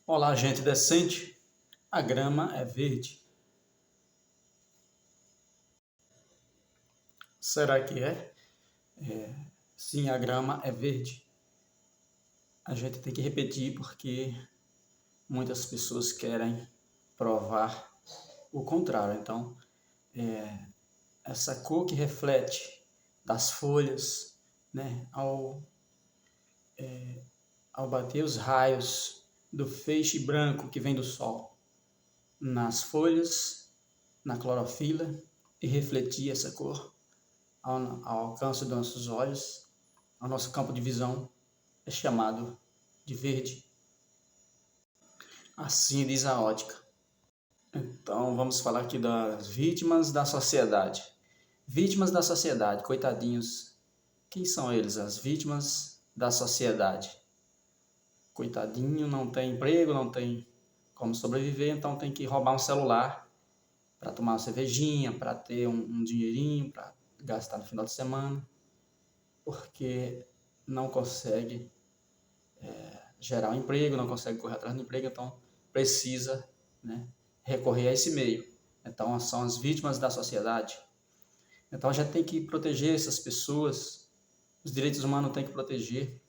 Olá, gente decente. A grama é verde. Será que é? Sim, a grama é verde. A gente tem que repetir porque muitas pessoas querem provar o contrário. Então, essa cor que reflete das folhas, né, ao bater os raios do feixe branco que vem do sol nas folhas, na clorofila, e refletir essa cor ao alcance dos nossos olhos, ao nosso campo de visão, é chamado de verde. Assim diz a ótica. Então vamos falar aqui das vítimas da sociedade. Vítimas da sociedade, coitadinhos. Quem são eles? As vítimas da sociedade. Coitadinho, não tem emprego, não tem como sobreviver, então tem que roubar um celular para tomar uma cervejinha, para ter um dinheirinho, para gastar no final de semana, porque não consegue gerar um emprego, não consegue correr atrás do emprego, então precisa, né, recorrer a esse meio. Então são as vítimas da sociedade. Então a gente tem que proteger essas pessoas, os direitos humanos tem que proteger.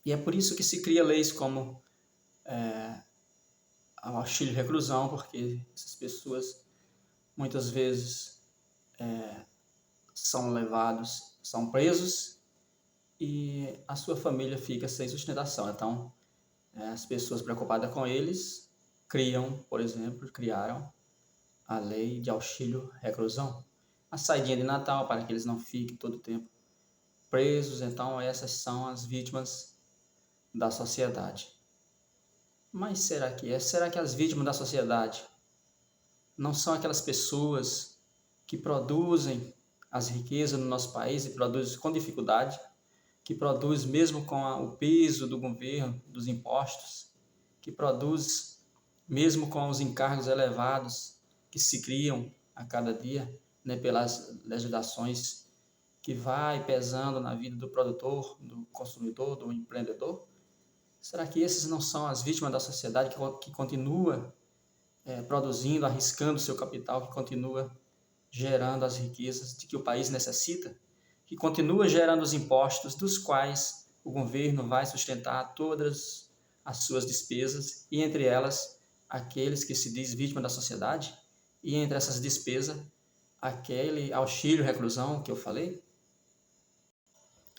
E é por isso que se cria leis como o auxílio reclusão, porque essas pessoas muitas vezes são levados, são presos e a sua família fica sem sustentação. Então as pessoas preocupadas com eles criaram a lei de auxílio reclusão, a saidinha de Natal para que eles não fiquem todo o tempo presos. Então essas são as vítimas da sociedade. Mas será que é? Será que as vítimas da sociedade não são aquelas pessoas que produzem as riquezas no nosso país e produzem com dificuldade, que produzem mesmo com o peso do governo, dos impostos, que produz mesmo com os encargos elevados que se criam a cada dia, né, pelas legislações que vai pesando na vida do produtor, do consumidor, do empreendedor? Será que esses não são as vítimas da sociedade que continua produzindo, arriscando seu capital, que continua gerando as riquezas de que o país necessita, que continua gerando os impostos dos quais o governo vai sustentar todas as suas despesas, e entre elas aqueles que se diz vítima da sociedade, e entre essas despesas aquele auxílio reclusão que eu falei?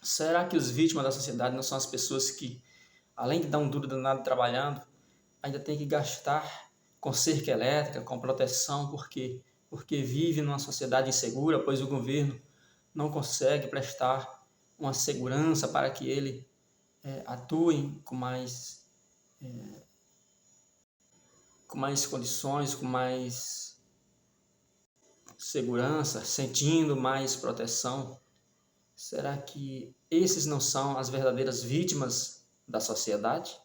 Será que os vítimas da sociedade não são as pessoas que, além de dar um duro danado trabalhando, ainda tem que gastar com cerca elétrica, com proteção, porque vive numa sociedade insegura, pois o governo não consegue prestar uma segurança para que ele atue com mais condições, com mais segurança, sentindo mais proteção? Será que esses não são as verdadeiras vítimas da sociedade?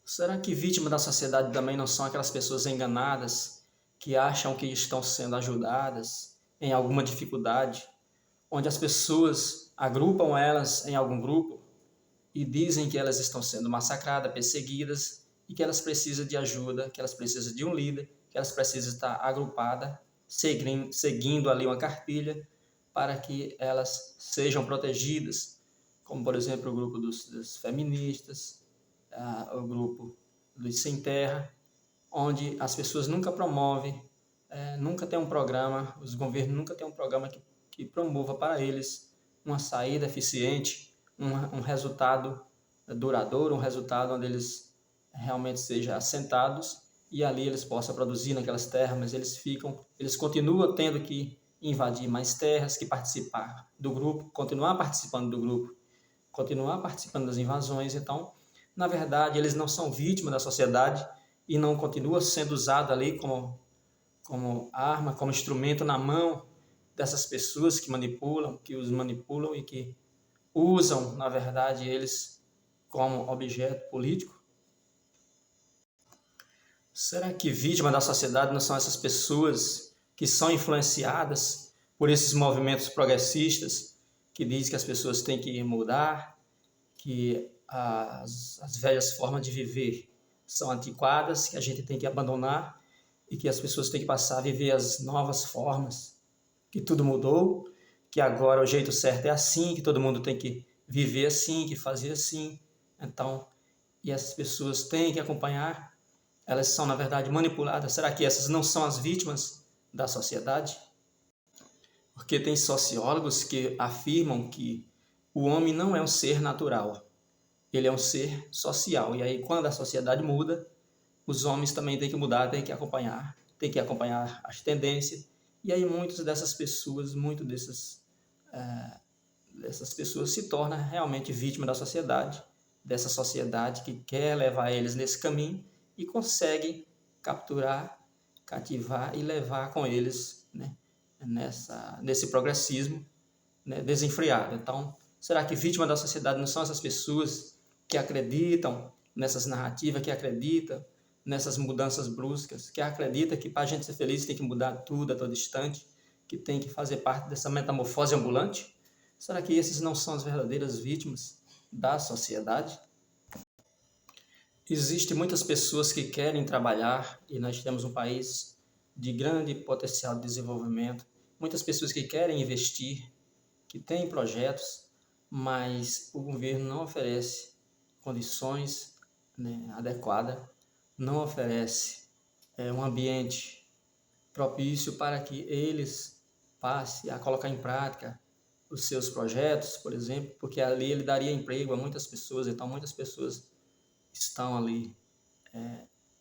Será que vítimas da sociedade também não são aquelas pessoas enganadas que acham que estão sendo ajudadas em alguma dificuldade, onde as pessoas agrupam elas em algum grupo e dizem que elas estão sendo massacradas, perseguidas e que elas precisam de ajuda, que elas precisam de um líder, que elas precisam estar agrupadas, seguindo ali uma cartilha para que elas sejam protegidas, como por exemplo o grupo dos feministas, o grupo dos sem terra, onde as pessoas nunca promovem, nunca tem um programa, os governos nunca tem um programa que promova para eles uma saída eficiente, um resultado duradouro, um resultado onde eles realmente sejam assentados e ali eles possam produzir naquelas terras, mas eles continuam tendo que invadir mais terras, que participar do grupo, continuar participando do grupo, continuar participando das invasões. Então, na verdade, eles não são vítimas da sociedade e não continuam sendo usados ali como arma, como instrumento na mão dessas pessoas que os manipulam e que usam, na verdade, eles como objeto político. Será que vítimas da sociedade não são essas pessoas que são influenciadas por esses movimentos progressistas que dizem que as pessoas têm que mudar, que as velhas formas de viver são antiquadas, que a gente tem que abandonar e que as pessoas têm que passar a viver as novas formas, que tudo mudou, que agora o jeito certo é assim, que todo mundo tem que viver assim, que fazer assim. Então, e as pessoas têm que acompanhar, elas são, na verdade, manipuladas. Será que essas não são as vítimas da sociedade? Porque tem sociólogos que afirmam que o homem não é um ser natural, ele é um ser social. E aí, quando a sociedade muda, os homens também têm que mudar, têm que acompanhar as tendências. E aí, dessas pessoas se tornam realmente vítimas da sociedade, dessa sociedade que quer levar eles nesse caminho e consegue capturar, cativar e levar com eles, né, nesse progressismo, né, desenfreado. Então, será que vítima da sociedade não são essas pessoas que acreditam nessas narrativas, que acreditam nessas mudanças bruscas, que acreditam que para a gente ser feliz tem que mudar tudo a todo instante, que tem que fazer parte dessa metamorfose ambulante? Será que esses não são as verdadeiras vítimas da sociedade? Existem muitas pessoas que querem trabalhar e nós temos um país de grande potencial de desenvolvimento, muitas pessoas que querem investir, que têm projetos, mas o governo não oferece condições, né, adequadas, não oferece um ambiente propício para que eles passem a colocar em prática os seus projetos, por exemplo, porque ali ele daria emprego a muitas pessoas, então muitas pessoas estão ali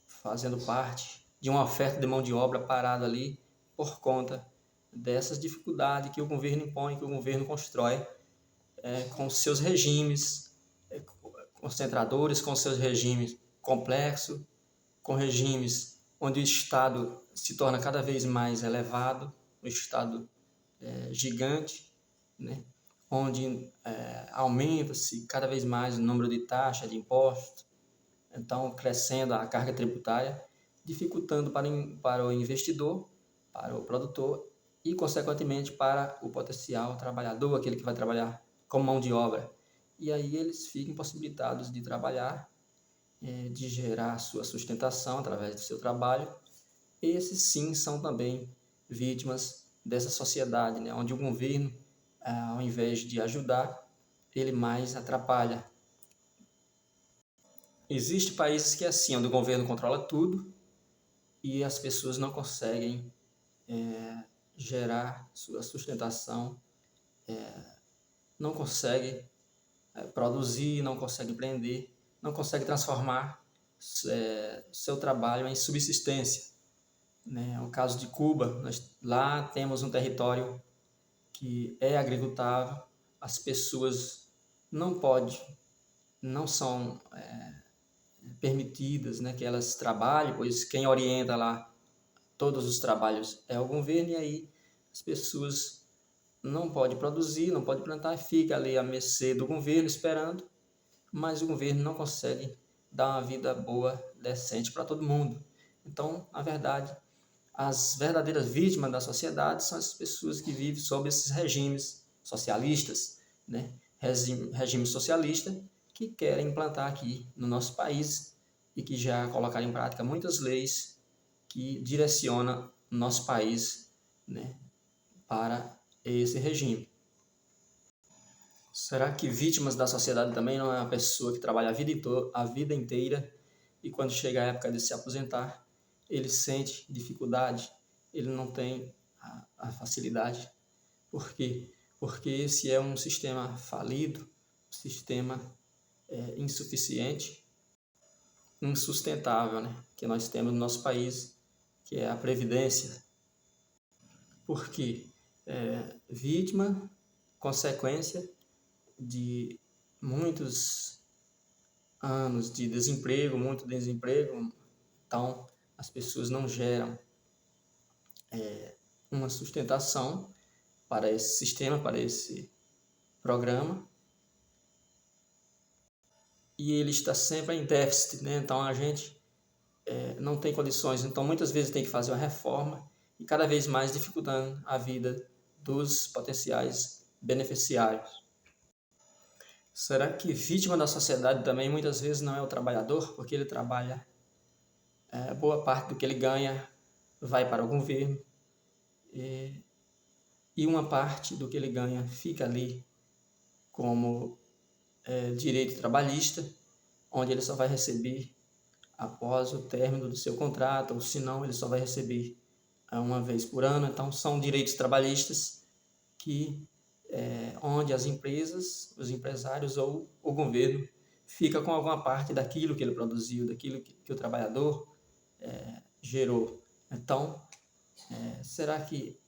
fazendo parte de uma oferta de mão de obra parada ali por conta dessas dificuldades que o governo impõe, que o governo constrói com seus regimes concentradores, com seus regimes complexos, com regimes onde o Estado se torna cada vez mais elevado, um Estado gigante, né? Onde aumenta-se cada vez mais o número de taxas, de impostos, então crescendo a carga tributária, dificultando para o investidor, para o produtor e, consequentemente, para o potencial trabalhador, aquele que vai trabalhar como mão de obra. E aí eles ficam impossibilitados de trabalhar, de gerar sua sustentação através do seu trabalho. Esses sim são também vítimas dessa sociedade, né? Onde o governo, ao invés de ajudar, ele mais atrapalha. Existem países que é assim, onde o governo controla tudo e as pessoas não conseguem gerar sua sustentação, não conseguem produzir, não conseguem empreender, não conseguem transformar seu trabalho em subsistência, né? O caso de Cuba, lá temos um território que é agricultável, as pessoas não podem, não são permitidas, né, que elas trabalhem, pois quem orienta lá todos os trabalhos é o governo, e aí as pessoas não podem produzir, não podem plantar, fica ali à mercê do governo esperando, mas o governo não consegue dar uma vida boa, decente para todo mundo. Então, na verdade, as verdadeiras vítimas da sociedade são as pessoas que vivem sob esses regimes socialistas, né? Regime socialista que querem implantar aqui no nosso país e que já colocaram em prática muitas leis que direcionam o nosso país, né, para esse regime. Será que vítimas da sociedade também não é uma pessoa que trabalha a vida inteira e quando chega a época de se aposentar, ele sente dificuldade, ele não tem a facilidade? Por quê? Porque esse é um sistema falido, um sistema insuficiente, insustentável, né, que nós temos no nosso país, que é a Previdência. Porque vítima, consequência de muitos anos de desemprego, muito desemprego, então as pessoas não geram uma sustentação para esse sistema, para esse programa, e ele está sempre em déficit, né? Então a gente não tem condições, então muitas vezes tem que fazer uma reforma e cada vez mais dificultando a vida dos potenciais beneficiários. Será que vítima da sociedade também muitas vezes não é o trabalhador, porque ele trabalha boa parte do que ele ganha vai para o governo e uma parte do que ele ganha fica ali como direito trabalhista, onde ele só vai receber após o término do seu contrato, ou se não, ele só vai receber uma vez por ano. Então, são direitos trabalhistas que onde as empresas, os empresários ou o governo fica com alguma parte daquilo que ele produziu, daquilo que o trabalhador gerou. Então, será que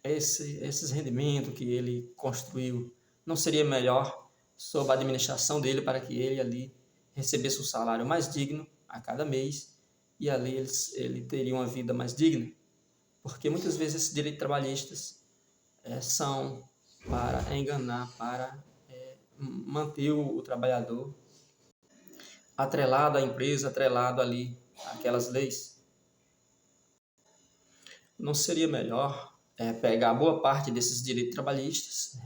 esses rendimentos que ele construiu não seria melhor sob a administração dele para que ele ali recebesse um salário mais digno a cada mês e ali ele teria uma vida mais digna? Porque muitas vezes esses direitos trabalhistas são para enganar, para manter o trabalhador atrelado à empresa, atrelado ali àquelas leis. Não seria melhor pegar boa parte desses direitos trabalhistas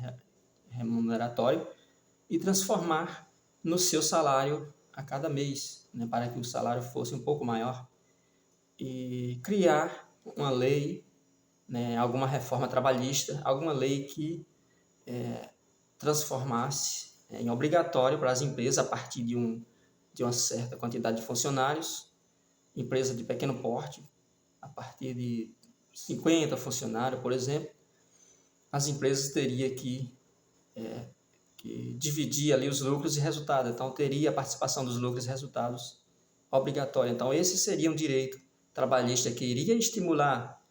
remuneratório e transformar no seu salário a cada mês, né, para que o salário fosse um pouco maior e criar uma lei, né, alguma reforma trabalhista, alguma lei que transformasse em obrigatório para as empresas, a partir de uma certa quantidade de funcionários, empresa de pequeno porte, a partir de 50 funcionários, por exemplo, as empresas teriam que dividir ali os lucros e resultados. Então, teria a participação dos lucros e resultados obrigatória. Então, esse seria um direito trabalhista que iria estimular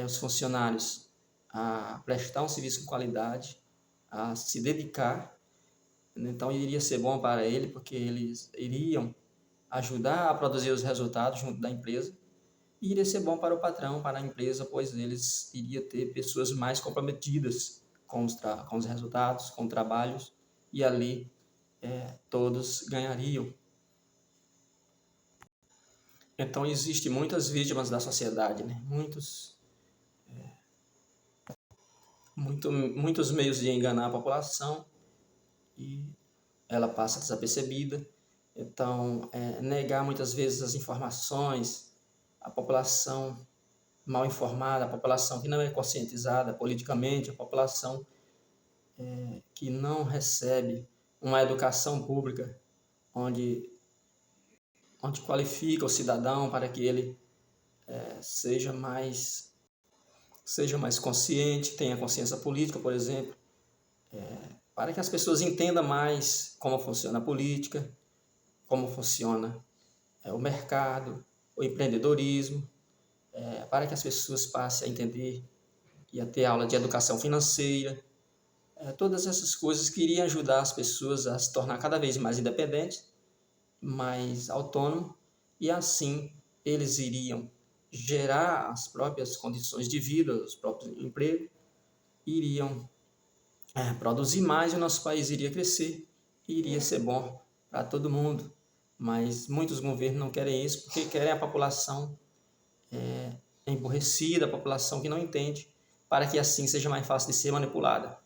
os funcionários a prestar um serviço com qualidade, a se dedicar. Então, iria ser bom para ele, porque eles iriam ajudar a produzir os resultados junto da empresa. E iria ser bom para o patrão, para a empresa, pois eles iriam ter pessoas mais comprometidas com os resultados, com trabalhos, e ali todos ganhariam. Então, existem muitas vítimas da sociedade, né? Muitos meios de enganar a população e ela passa desapercebida. Então, negar muitas vezes as informações, a população mal informada, a população que não é conscientizada politicamente, a população que não recebe uma educação pública onde qualifica o cidadão para que ele seja mais consciente, tenha consciência política, por exemplo, para que as pessoas entendam mais como funciona a política, como funciona o mercado, o empreendedorismo, para que as pessoas passem a entender e a ter aula de educação financeira, todas essas coisas que iriam ajudar as pessoas a se tornar cada vez mais independentes, mais autônomos, e assim eles iriam gerar as próprias condições de vida, os próprios empregos, iriam produzir mais e o nosso país iria crescer e iria ser bom para todo mundo. Mas muitos governos não querem isso porque querem a população emburrecida, a população que não entende, para que assim seja mais fácil de ser manipulada.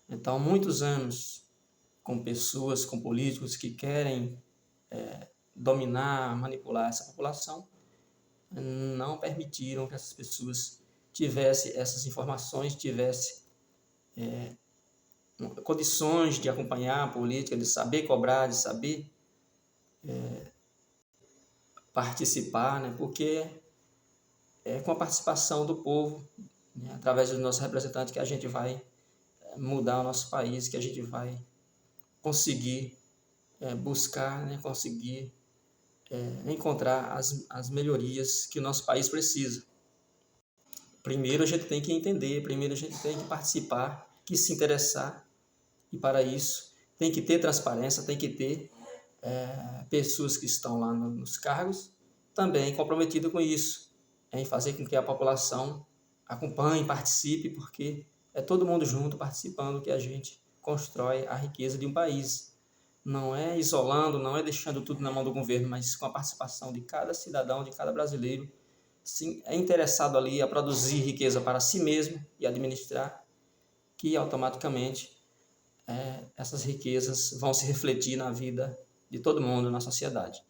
Então, muitos anos com pessoas, com políticos que querem dominar, manipular essa população, não permitiram que essas pessoas tivessem essas informações, tivessem condições de acompanhar a política, de saber cobrar, de saber participar, né? Porque é com a participação do povo, né, através dos nossos representantes, que a gente vai mudar o nosso país, que a gente vai conseguir buscar, né, conseguir encontrar as melhorias que o nosso país precisa. Primeiro a gente tem que entender, primeiro a gente tem que participar, que se interessar, e para isso tem que ter transparência, tem que ter pessoas que estão lá nos cargos também comprometidas com isso, em fazer com que a população acompanhe, participe, porque é todo mundo junto participando que a gente constrói a riqueza de um país. Não é isolando, não é deixando tudo na mão do governo, mas com a participação de cada cidadão, de cada brasileiro, sim, é interessado ali a produzir riqueza para si mesmo e administrar, que automaticamente essas riquezas vão se refletir na vida de todo mundo, na sociedade.